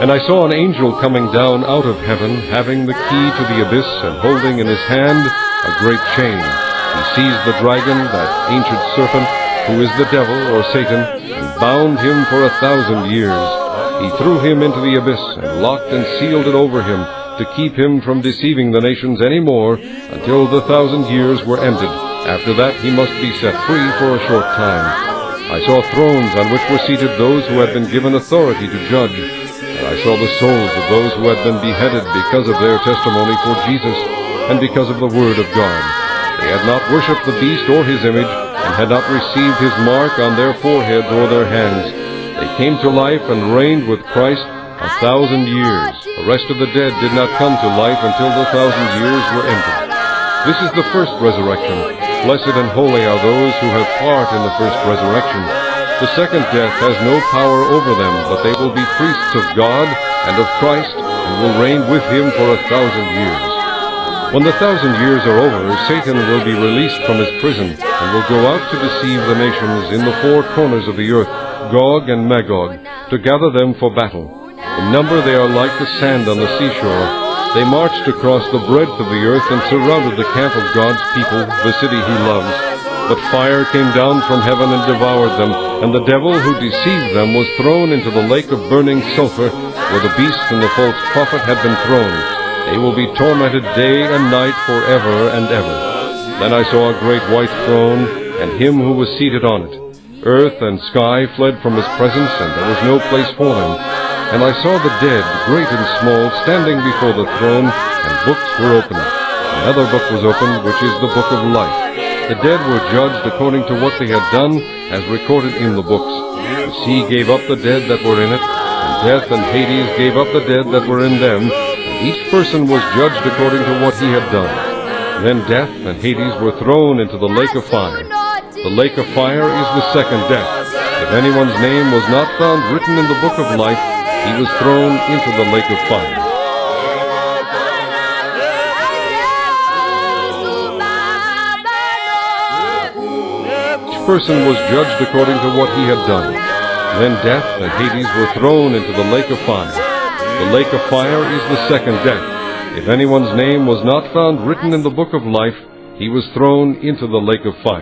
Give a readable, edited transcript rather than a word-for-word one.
And I saw an angel coming down out of heaven, having the key to the abyss, and holding in his hand a great chain. He seized the dragon, that ancient serpent, who is the devil, or Satan, and bound him for 1,000 years. He threw him into the abyss, and locked and sealed it over him, to keep him from deceiving the nations any more, until the 1,000 years were ended. After that he must be set free for a short time. I saw thrones on which were seated those who had been given authority to judge. And I saw the souls of those who had been beheaded because of their testimony for Jesus, and because of the word of God. They had not worshipped the beast or his image, and had not received his mark on their foreheads or their hands. They came to life and reigned with Christ 1,000 years. The rest of the dead did not come to life until the 1,000 years were ended. This is the first resurrection. Blessed and holy are those who have part in the first resurrection. The second death has no power over them, but they will be priests of God and of Christ, and will reign with him for 1,000 years. When the 1,000 years are over, Satan will be released from his prison, and will go out to deceive the nations in the four corners of the earth, Gog and Magog, to gather them for battle. In number they are like the sand on the seashore. They marched across the breadth of the earth and surrounded the camp of God's people, the city he loves. But fire came down from heaven and devoured them, and the devil who deceived them was thrown into the lake of burning sulfur, where the beast and the false prophet had been thrown. They will be tormented day and night forever and ever. Then I saw a great white throne, and him who was seated on it. Earth and sky fled from his presence, and there was no place for them. And I saw the dead, great and small, standing before the throne, and books were opened. Another book was opened, which is the book of life. The dead were judged according to what they had done, as recorded in the books. The sea gave up the dead that were in it, and death and Hades gave up the dead that were in them, and each person was judged according to what he had done. Then death and Hades were thrown into the lake of fire. The lake of fire is the second death. If anyone's name was not found written in the book of life, he was thrown into the lake of fire. Each person was judged according to what he had done. Then death and Hades were thrown into the lake of fire. The lake of fire is the second death. If anyone's name was not found written in the book of life, he was thrown into the lake of fire.